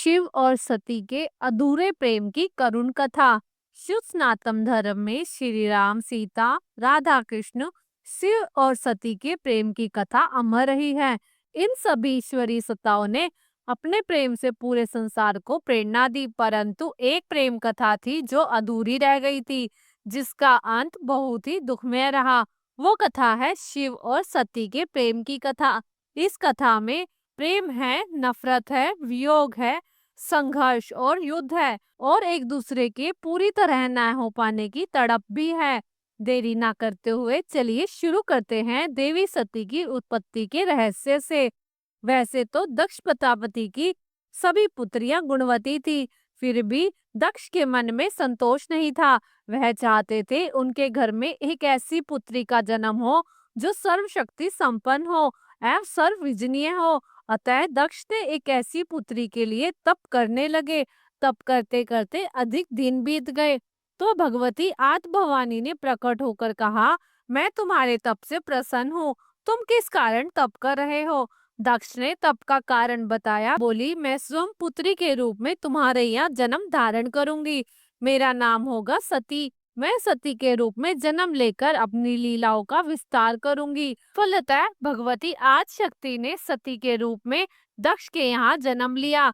शिव और सती के अधूरे प्रेम की करुण कथा। शुद्ध सनातन धर्म में श्री राम, सीता, राधा कृष्ण, शिव और सती के प्रेम की कथा अमर रही है। इन सभी ईश्वरीय सत्ताओं ने अपने प्रेम से पूरे संसार को प्रेरणा दी, परंतु एक प्रेम कथा थी जो अधूरी रह गई थी, जिसका अंत बहुत ही दुखमय रहा। वो कथा है शिव और सती के प्रेम की कथा। इस कथा में प्रेम है, नफरत है, वियोग है, संघर्ष और युद्ध है, और एक दूसरे के पूरी तरह न हो पाने की तड़प भी है। देरी ना करते हुए चलिए शुरू करते हैं देवी सती की उत्पत्ति के रहस्य से। वैसे तो दक्ष प्रजापति की सभी पुत्रियां गुणवती थी, फिर भी दक्ष के मन में संतोष नहीं था। वह चाहते थे उनके घर में एक ऐसी पुत्री का जन्म हो जो सर्वशक्ति संपन्न हो एवं सर्वविजनीय हो। अतः दक्ष ने एक ऐसी पुत्री के लिए तप करने लगे। तप करते करते अधिक दिन बीत गए तो भगवती आद भवानी ने प्रकट होकर कहा, मैं तुम्हारे तप से प्रसन्न हूँ। तुम किस कारण तप कर रहे हो? दक्ष ने तप का कारण बताया। बोली, मैं स्वयं पुत्री के रूप में तुम्हारे यहाँ जन्म धारण करूंगी। मेरा नाम होगा सती। मैं सती के रूप में जन्म लेकर अपनी लीलाओं का विस्तार करूंगी। फलतः भगवती आदि शक्ति ने सती के रूप में दक्ष के यहाँ जन्म लिया।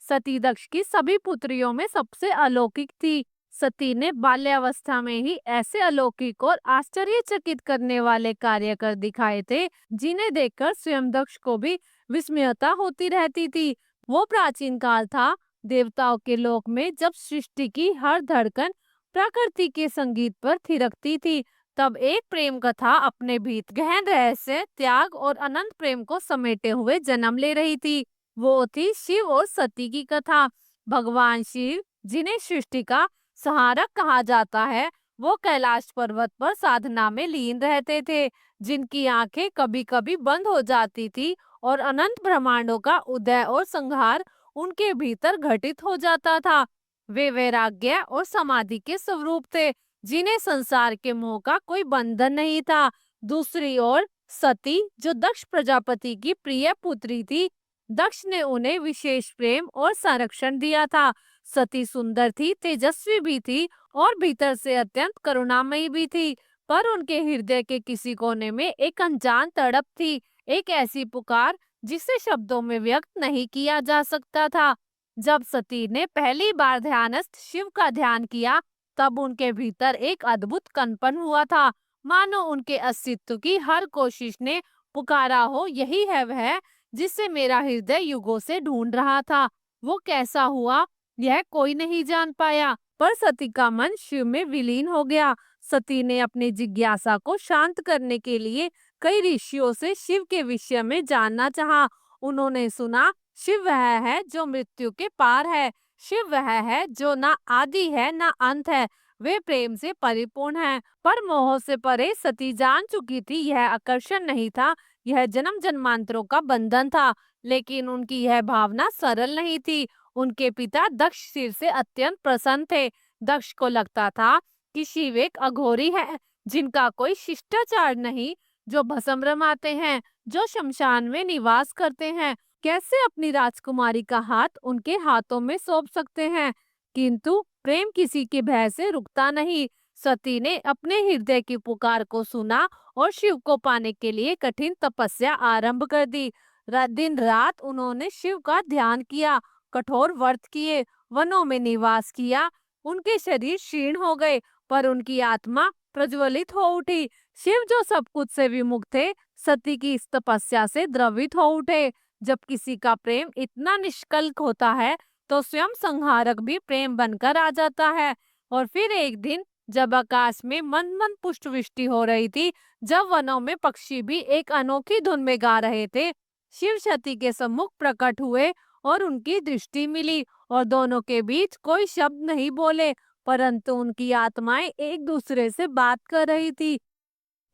सती दक्ष की सभी पुत्रियों में सबसे अलौकिक थी। सती ने बाल्यावस्था में ही ऐसे अलौकिक और आश्चर्यचकित करने वाले कार्य कर दिखाए थे, जिन्हें देखकर स्वयं दक्ष को भी विस्मयता होती रहती थी। वो प्राचीन काल था, देवताओं के लोक में, जब सृष्टि की हर धड़कन प्रकृति के संगीत पर थिरकती थी। तब एक प्रेम कथा अपने भीतर गहन रहस्य, त्याग और अनंत प्रेम को समेटे हुए जन्म ले रही थी। वो थी शिव और सती की कथा। भगवान शिव, जिन्हें सृष्टि का संहारक कहा जाता है, वो कैलाश पर्वत पर साधना में लीन रहते थे, जिनकी आंखें कभी कभी बंद हो जाती थी और अनंत ब्रह्मांडों का उदय और संहार उनके भीतर घटित हो जाता था। वे वैराग्य और समाधि के स्वरूप थे, जिन्हें संसार के मोह का कोई बंधन नहीं था। दूसरी ओर सती, जो दक्ष प्रजापति की प्रिय पुत्री थी, दक्ष ने उन्हें विशेष प्रेम और संरक्षण दिया था। सती सुंदर थी, तेजस्वी भी थी और भीतर से अत्यंत करुणामयी भी थी, पर उनके हृदय के किसी कोने में एक अनजान तड़प थी, एक ऐसी पुकार जिसे शब्दों में व्यक्त नहीं किया जा सकता था। जब सती ने पहली बार ध्यानस्थ शिव का ध्यान किया, तब उनके भीतर एक अद्भुत कंपन हुआ था, मानो उनके अस्तित्व की हर कोशिश ने पुकारा हो, यही है वह जिसे मेरा हृदय युगों से ढूंढ रहा था। वो कैसा हुआ यह कोई नहीं जान पाया, पर सती का मन शिव में विलीन हो गया। सती ने अपनी जिज्ञासा को शांत करने के लिए कई ऋषियों से शिव के विषय में जानना चाहा। उन्होंने सुना, शिव वह है जो मृत्यु के पार है। शिव वह है जो ना आदि है ना अंत है। वे प्रेम से परिपूर्ण है। पर मोह से परे सती जान चुकी थी, यह आकर्षण नहीं था, यह जन्म जन्मांतरों का बंधन था। लेकिन उनकी यह भावना सरल नहीं थी। उनके पिता दक्ष शिव से अत्यंत प्रसन्न थे। दक्ष को लगता था कि शिव एक अघोरी है, जिनका कोई शिष्टाचार नहीं, जो भस्म रमाते हैं, जो शमशान में निवास करते हैं। कैसे अपनी राजकुमारी का हाथ उनके हाथों में सौंप सकते हैं? किंतु प्रेम किसी के भय से रुकता नहीं। सती ने अपने हृदय की पुकार को सुना और शिव को पाने के लिए कठिन तपस्या आरंभ कर दी। दिन रात उन्होंने शिव का ध्यान किया, कठोर व्रत किए, वनों में निवास किया। उनके शरीर क्षीण हो गए, पर उनकी आत्मा प्रज्वलित हो उठी। शिव, जो सब कुछ से विमुख थे, सती की इस तपस्या से द्रवित हो उठे। जब किसी का प्रेम इतना निष्कल्क होता है, तो स्वयं संहारक भी प्रेम बनकर आ जाता है। और फिर एक दिन, जब आकाश में मंद मंद पुष्पवृष्टि हो रही थी, जब वनों में पक्षी भी एक अनोखी धुन में गा रहे थे, शिव सती के सम्मुख प्रकट हुए और उनकी दृष्टि मिली, और दोनों के बीच कोई शब्द नहीं बोले, परंतु उनकी आत्माएं एक दूसरे से बात कर रही थी।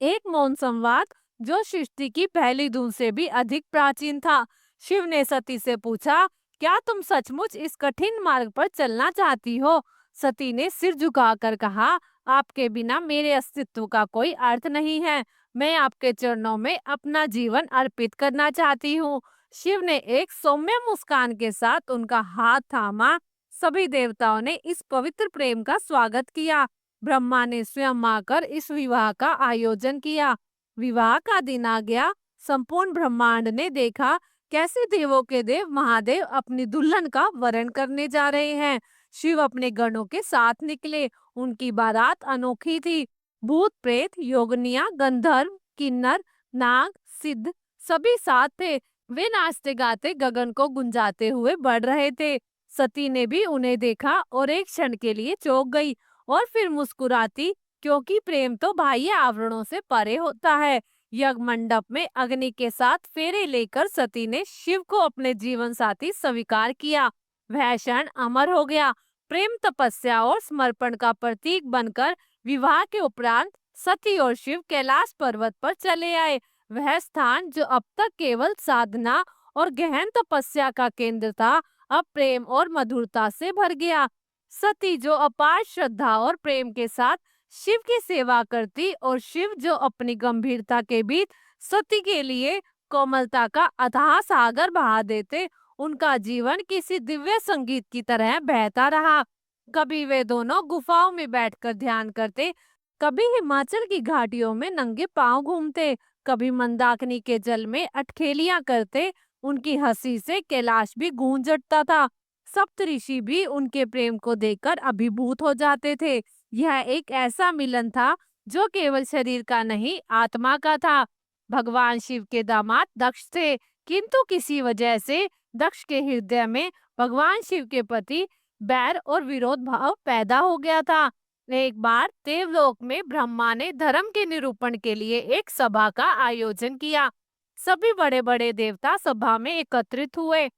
एक मौन संवाद जो सृष्टि की पहली धुन से भी अधिक प्राचीन था। शिव ने सती से पूछा, क्या तुम सचमुच इस कठिन मार्ग पर चलना चाहती हो? सती ने सिर झुकाकर कहा, आपके बिना मेरे अस्तित्व का कोई अर्थ नहीं है। मैं आपके चरणों में अपना जीवन अर्पित करना चाहती हूँ। शिव ने एक सौम्य मुस्कान के साथ उनका हाथ थामा। सभी देवताओं ने इस पवित्र प्रेम का स्वागत किया। ब्रह्मा ने स्वयं आकर इस विवाह का आयोजन किया। विवाह का दिन आ गया। संपूर्ण ब्रह्मांड ने देखा कैसे देवों के देव महादेव अपनी दुल्हन का वरण करने जा रहे हैं। शिव अपने गणों के साथ निकले। उनकी बारात अनोखी थी। भूत प्रेत योगनिया गंधर्व किन्नर नाग सिद्ध सभी साथ थे। वे नाचते गाते गगन को गुंजाते हुए बढ़ रहे थे। सती ने भी उन्हें देखा और एक क्षण के लिए चौंक गई और फिर मुस्कुराती, क्योंकि प्रेम तो बाह्य आवरणों से परे होता है। यज्ञ मंडप में अग्नि के साथ फेरे लेकर सती ने शिव को अपने जीवन साथी स्वीकार किया। वह क्षण अमर हो गया। प्रेम तपस्या और समर्पण का प्रतीक बनकर विवाह के उपरांत सती और शिव कैलाश पर्वत पर चले आए। वह स्थान जो अब तक केवल साधना और गहन तपस्या का केंद्र था, अब प्रेम और मधुरता से भर गया। सती जो अपार श्रद्धा और प्रेम के साथ शिव की सेवा करती और शिव जो अपनी गंभीरता के बीच सती के लिए कोमलता का अथाह सागर बहा देते, उनका जीवन किसी दिव्य संगीत की तरह बहता रहा। कभी वे दोनों गुफाओं में बैठकर ध्यान करते, कभी हिमाचल की घाटियों में नंगे पांव घूमते, कभी मंदाकिनी के जल में अटखेलियां करते। उनकी हंसी से कैलाश भी गूंज उठता था। सप्तऋषि भी उनके प्रेम को देखकर अभिभूत हो जाते थे। यह एक ऐसा मिलन था जो केवल शरीर का नहीं, आत्मा का था। भगवान शिव के दामाद दक्ष थे, किंतु किसी वजह से दक्ष के हृदय में भगवान शिव के प्रति बैर और विरोध भाव पैदा हो गया था। एक बार देवलोक में ब्रह्मा ने धर्म के निरूपण के लिए एक सभा का आयोजन किया। सभी बड़े बड़े देवता सभा में एकत्रित हुए।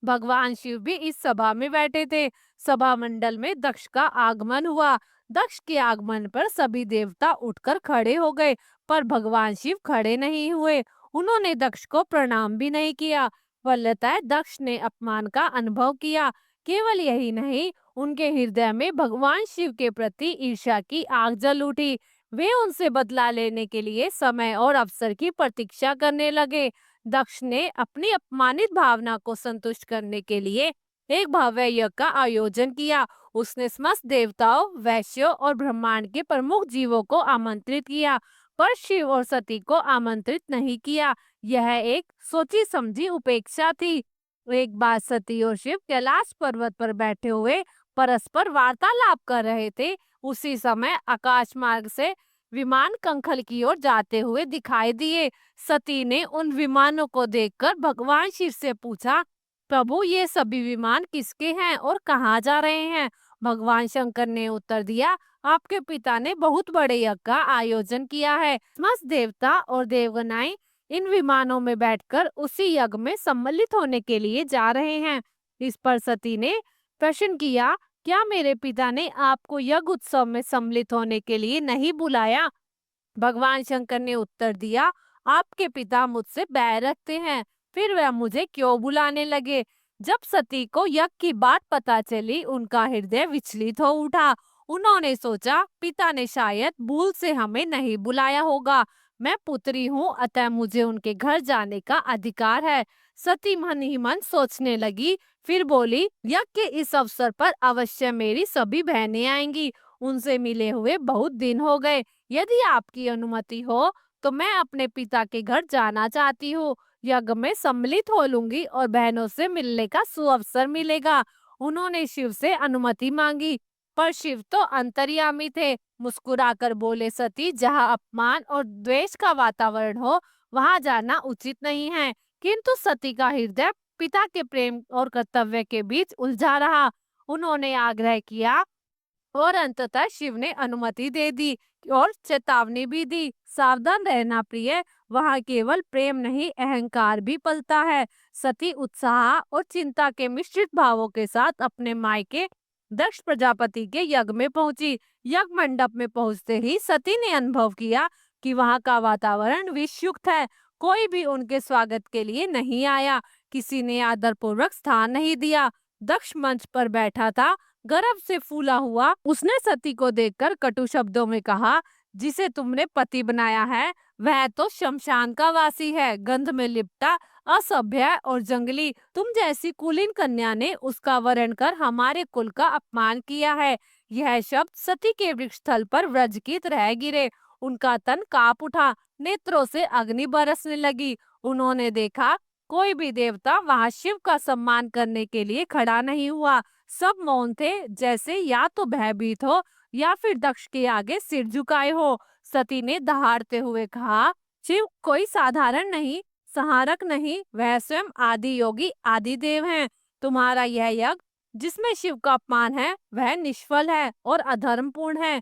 भगवान शिव भी इस सभा में बैठे थे। सभा मंडल में दक्ष का आगमन हुआ। दक्ष के आगमन पर सभी देवता उठकर खड़े हो गए, पर भगवान शिव खड़े नहीं हुए। उन्होंने दक्ष को प्रणाम भी नहीं किया। फलतः दक्ष ने अपमान का अनुभव किया। केवल यही नहीं, उनके हृदय में भगवान शिव के प्रति ईर्ष्या की आग जल उठी। वे उनसे बदला लेने के लिए समय और अवसर की प्रतीक्षा करने लगे। दक्ष ने अपनी अपमानित भावना को संतुष्ट करने के लिए एक भव्य यज्ञ का आयोजन किया। उसने समस्त देवताओं, वैश्यों और ब्रह्मांड के प्रमुख जीवों को आमंत्रित किया, पर शिव और सती को आमंत्रित नहीं किया। यह एक सोची समझी उपेक्षा थी। एक बार सती और शिव कैलाश पर्वत पर बैठे हुए परस्पर वार्तालाप कर रहे थे। उसी समय आकाश मार्ग से विमान कंखल की ओर जाते हुए दिखाई दिए। सती ने उन विमानों को देखकर भगवान शिव से पूछा, प्रभु ये सभी विमान किसके हैं और कहाँ जा रहे हैं? भगवान शंकर ने उत्तर दिया, आपके पिता ने बहुत बड़े यज्ञ का आयोजन किया है। समस्त देवता और देवगणाएं इन विमानों में बैठकर उसी यज्ञ में सम्मिलित होने के लिए जा रहे हैं। इस पर सती ने प्रश्न किया, क्या मेरे पिता ने आपको यज्ञ उत्सव में सम्मिलित होने के लिए नहीं बुलाया? भगवान शंकर ने उत्तर दिया, आपके पिता मुझसे बैर रखते हैं, फिर वह मुझे क्यों बुलाने लगे? जब सती को यज्ञ की बात पता चली, उनका हृदय विचलित हो उठा। उन्होंने सोचा, पिता ने शायद भूल से हमें नहीं बुलाया होगा। मैं पुत्री हूँ, अतः मुझे उनके घर जाने का अधिकार है। सती मन ही मन सोचने लगी, फिर बोली, यज्ञ के इस अवसर पर अवश्य मेरी सभी बहनें आएंगी। उनसे मिले हुए बहुत दिन हो गए। यदि आपकी अनुमति हो तो मैं अपने पिता के घर जाना चाहती हूँ। यज्ञ में सम्मिलित हो लूंगी और बहनों से मिलने का सुअवसर मिलेगा। उन्होंने शिव से अनुमति मांगी, पर शिव तो अंतर्यामी थे। मुस्कुराकर बोले, सती, जहाँ अपमान और द्वेष का वातावरण हो वहां जाना उचित नहीं है। किंतु सती का हृदय पिता के प्रेम और कर्तव्य के बीच उलझा रहा। उन्होंने आग्रह किया और अंततः शिव ने अनुमति दे दी और चेतावनी भी दी, सावधान रहना प्रिय, वहाँ केवल प्रेम नहीं, अहंकार भी पलता है। सती उत्साह और चिंता के मिश्रित भावों के साथ अपने मायके दक्ष प्रजापति के यज्ञ में पहुंची। यज्ञ मंडप में पहुंचते ही सती ने अनुभव किया कि वहाँ का वातावरण विषयुक्त है। कोई भी उनके स्वागत के लिए नहीं आया। किसी ने आदर पूर्वक स्थान नहीं दिया। दक्ष मंच पर बैठा था, गर्व से फूला हुआ। उसने सती को देखकर कटु शब्दों में कहा, जिसे तुमने पति बनाया है वह तो शमशान का वासी है, गंध में लिपटा, असभ्य और जंगली। तुम जैसी कुलीन कन्या ने उसका वरण कर हमारे कुल का अपमान किया है। यह शब्द सती के वृक्ष स्थल पर व्रजकित रह गिरे। उनका तन कांप उठा, नेत्रों से अग्नि बरसने लगी। उन्होंने देखा कोई भी देवता वहां शिव का सम्मान करने के लिए खड़ा नहीं हुआ। सब मौन थे, जैसे या तो भयभीत हो या फिर दक्ष के आगे सिर झुकाए हो। सती ने दहाड़ते हुए कहा, शिव कोई साधारण नहीं, संहारक नहीं, वह स्वयं आदि योगी आदि देव हैं। तुम्हारा यह यज्ञ जिसमें शिव का अपमान है वह निष्फल है और अधर्मपूर्ण है।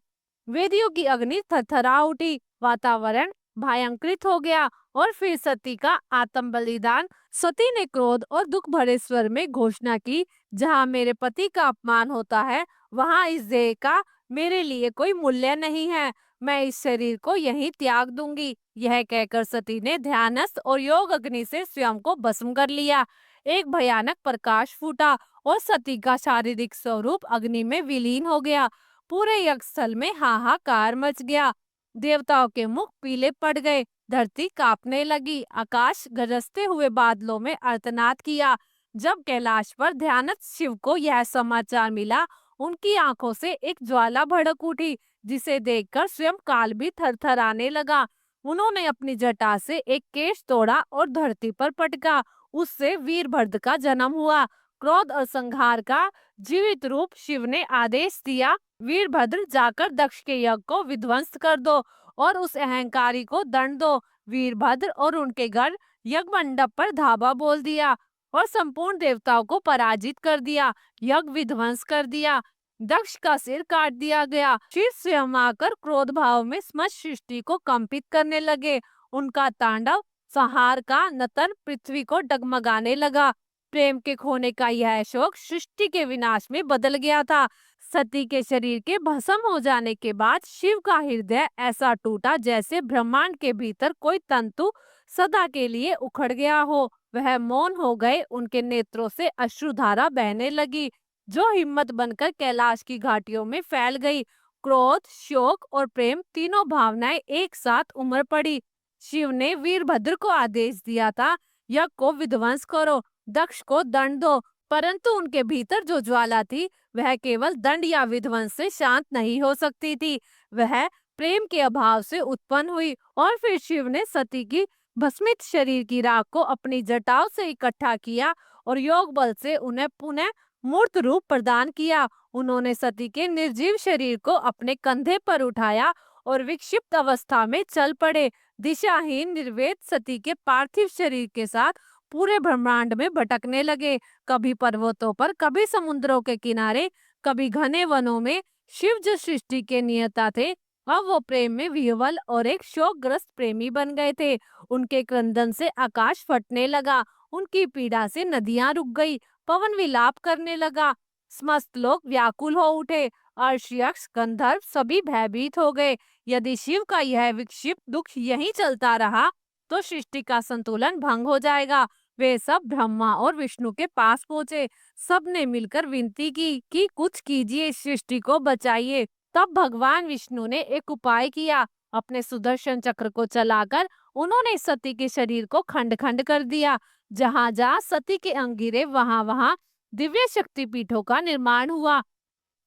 वेदियों की अग्नि थरथरा उठी, वातावरण भयंकृत हो गया और फिर सती का आत्म बलिदान। सती ने क्रोध और दुख भरे स्वर में घोषणा की, जहाँ मेरे पति का अपमान होता है वहां इस देह का मेरे लिए कोई मूल्य नहीं है। मैं इस शरीर को यहीं त्याग दूंगी। यह कहकर सती ने ध्यानस्थ और योग अग्नि से स्वयं को भस्म कर लिया। एक भयानक प्रकाश फूटा और सती का शारीरिक स्वरूप अग्नि में विलीन हो गया। पूरे यज्ञ स्थल में हाहाकार मच गया। देवताओं के मुख पीले पड़ गए, धरती कांपने लगी, आकाश गरजते हुए बादलों में अर्थनाद किया। जब कैलाश पर ध्यानस्थ शिव को यह समाचार मिला, उनकी आंखों से एक ज्वाला भड़क उठी, जिसे देखकर स्वयं काल भी थरथराने लगा। उन्होंने अपनी जटा से एक केश तोड़ा और धरती पर पटका। उससे वीरभद्र का जन्म हुआ। क्रोध और संहार का जीवित रूप शिव ने आदेश दिया, वीरभद्र जाकर दक्ष के यज्ञ को विध्वंस कर दो और उस अहंकारी को दंड दो। वीरभद्र और उनके गण यज्ञ मंडप पर धावा बोल दिया और संपूर्ण देवताओं को पराजित कर दिया, यज्ञ विध्वंस कर दिया। दक्ष का सिर काट दिया गया। शिव स्वयं आकर क्रोध भाव में समस्त सृष्टि को कंपित करने लगे। उनका तांडव संहार का नतन पृथ्वी को डगमगाने लगा। प्रेम के खोने का यह शोक सृष्टि के विनाश में बदल गया था। सती के शरीर के भस्म हो जाने के बाद शिव का हृदय ऐसा टूटा जैसे ब्रह्मांड के भीतर कोई तंतु सदा के लिए उखड़ गया हो। वह मौन हो गए, उनके नेत्रों से अश्रुधारा बहने लगी, जो हिम्मत बनकर कैलाश की घाटियों में फैल गई। क्रोध, शोक और प्रेम तीनों भावनाएं एक साथ उमड़ पड़ी। शिव ने वीरभद्र को आदेश दिया था, यज्ञ को विध्वंस करो, दक्ष को दंड दो, परंतु उनके भीतर जो ज्वाला थी वह केवल दंड या विध्वंस से शांत नहीं हो सकती थी। वह प्रेम के अभाव से उत्पन्न हुई और फिर शिव ने सती की भस्मित शरीर की राख को अपनी जटाओं से इकट्ठा किया और योग बल से उन्हें पुनः मूर्त रूप प्रदान किया। उन्होंने सती के निर्जीव शरीर को अपने कंधे पर उठाया और विक्षिप्त अवस्था में चल पड़े। दिशाहीन निर्वेद सती के पार्थिव शरीर के साथ पूरे ब्रह्मांड में भटकने लगे, कभी पर्वतों पर, कभी समुद्रों के किनारे, कभी घने वनों में। शिव जो सृष्टि के नियता थे, अब वो प्रेम में विह्वल और एक शोकग्रस्त प्रेमी बन गए थे। उनके क्रंदन से आकाश फटने लगा, उनकी पीड़ा से नदियां रुक गई, पवन विलाप करने लगा, समस्त लोग व्याकुल हो उठे, अर्श, यक्ष, गंधर्व सभी भयभीत हो गए। यदि शिव का यह विक्षिप्त दुख यहीं चलता रहा तो सृष्टि का संतुलन भंग हो जाएगा। वे सब ब्रह्मा और विष्णु के पास पहुंचे। सबने मिलकर विनती की कि कुछ कीजिए, इस सृष्टि को बचाइए। तब भगवान विष्णु ने एक उपाय किया। अपने सुदर्शन चक्र को चलाकर उन्होंने सती के शरीर को खंड खंड कर दिया। जहां जहां सती के अंग गिरे वहां वहां दिव्य शक्तिपीठों का निर्माण हुआ,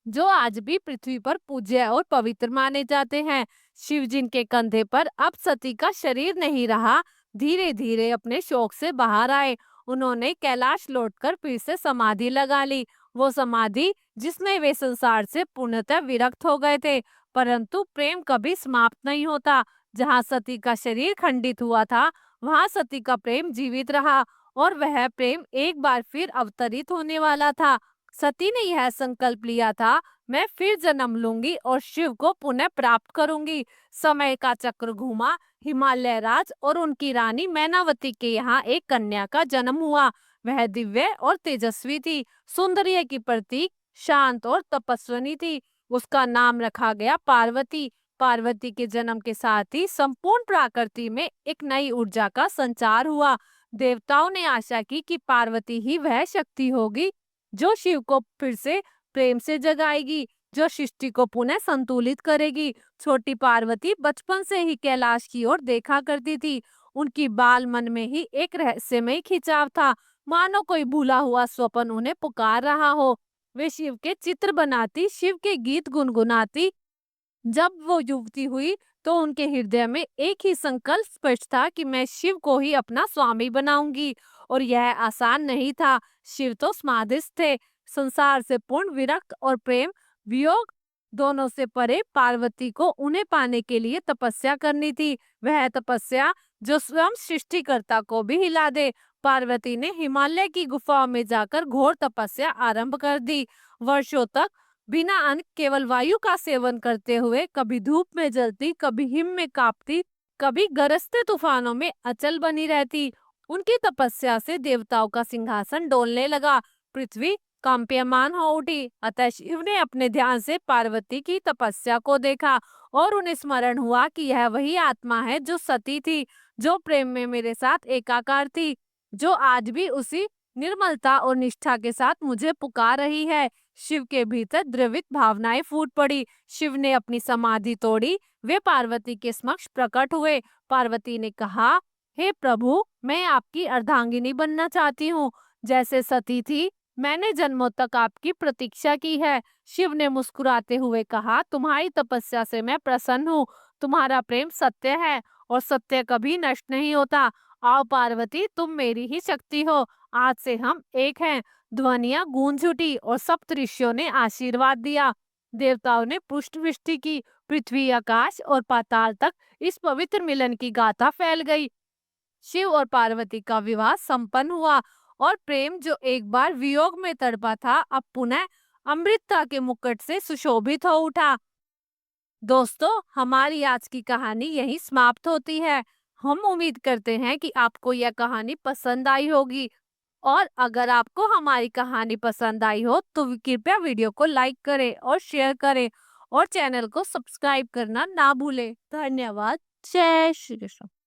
जो आज भी पृथ्वी पर पूज्य और पवित्र माने जाते हैं। शिव जिनके कंधे पर अब सती का शरीर नहीं रहा, धीरे धीरे अपने शोक से बाहर आए। उन्होंने कैलाश लौटकर फिर से समाधि लगा ली, वो समाधि जिसमें वे संसार से पूर्णतः विरक्त हो गए थे। परंतु प्रेम कभी समाप्त नहीं होता। जहाँ सती का शरीर खंडित हुआ था, वहाँ सती का प्रेम जीवित रहा और वह प्रेम एक बार फिर अवतरित होने वाला था। सती ने यह संकल्प लिया था, मैं फिर जन्म लूंगी और शिव को पुनः प्राप्त करूंगी। समय का चक्र घूमा, हिमालय राज और उनकी रानी मैनावती के यहाँ एक कन्या का जन्म हुआ। वह दिव्य और तेजस्वी थी, सौंदर्य की प्रतीक, शांत और तपस्विनी थी। उसका नाम रखा गया पार्वती। पार्वती के जन्म के साथ ही संपूर्ण प्रकृति में एक नई ऊर्जा का संचार हुआ। देवताओं ने आशा की कि पार्वती ही वह शक्ति होगी जो शिव को फिर से प्रेम से जगाएगी। जो सृष्टि को पुनः संतुलित करेगी। छोटी पार्वती बचपन से ही कैलाश की ओर देखा करती थी। उनकी बाल मन में ही एक रहस्यमय खिंचाव था, मानो कोई भूला हुआ स्वप्न उन्हें पुकार रहा हो। वे शिव के चित्र बनाती, शिव के गीत गुनगुनाती। जब वो युवती हुई तो उनके हृदय में एक ही संकल्प स्पष्ट था कि मैं शिव को ही अपना स्वामी बनाऊंगी। और यह आसान नहीं था। शिव तो समाधिस्थ थे, संसार से पूर्ण विरक्त और प्रेम वियोग दोनों से परे। पार्वती को उन्हें पाने के लिए तपस्या करनी थी, वह तपस्या जो स्वयं सृष्टिकर्ता को भी हिला दे। पार्वती ने हिमालय की गुफाओं में जाकर घोर तपस्या आरंभ कर दी। वर्षों तक बिना अन्न केवल वायु का सेवन करते हुए, कभी धूप में जलती, कभी हिम में कांपती, कभी गरजते तूफानों में अचल बनी रहती। उनकी तपस्या से देवताओं का सिंहासन डोलने लगा, पृथ्वी कंपयमान हो उठी। अतः शिव ने अपने ध्यान से पार्वती की तपस्या को देखा और उन्हें स्मरण हुआ कि यह वही आत्मा है जो सती थी, जो प्रेम में मेरे साथ एकाकार थी, जो आज भी उसी निर्मलता और निष्ठा के साथ मुझे पुकार रही है। शिव के भीतर द्रवित भावनाएं फूट पड़ी। शिव ने अपनी समाधि तोड़ी, वे पार्वती के समक्ष प्रकट हुए। पार्वती ने कहा, हे प्रभु, मैं आपकी अर्धांगिनी बनना चाहती हूँ। जैसे सती थी, मैंने जन्मों तक आपकी प्रतीक्षा की है। शिव ने मुस्कुराते हुए कहा, तुम्हारी तपस्या से मैं प्रसन्न हूँ। तुम्हारा प्रेम सत्य है और सत्य कभी नष्ट नहीं होता। आओ पार्वती, तुम मेरी ही शक्ति हो। आज से हम एक हैं। ध्वनियां गूंज उठी और सप्त ऋषियों ने आशीर्वाद दिया। देवताओं ने पुष्प वृष्टि की। पृथ्वी, आकाश और पाताल तक इस पवित्र मिलन की गाथा फैल गई। शिव और पार्वती का विवाह संपन्न हुआ और प्रेम जो एक बार वियोग में तड़पा था, अब पुनः अमृतता के मुकुट से सुशोभित हो उठा। दोस्तों, हमारी आज की कहानी यहीं समाप्त होती है। हम उम्मीद करते हैं कि आपको यह कहानी पसंद आई होगी। और अगर आपको हमारी कहानी पसंद आई हो तो कृपया वीडियो को लाइक करें और शेयर करें और चैनल को सब्सक्राइब करना ना भूलें। धन्यवाद। जय श्री कृष्ण।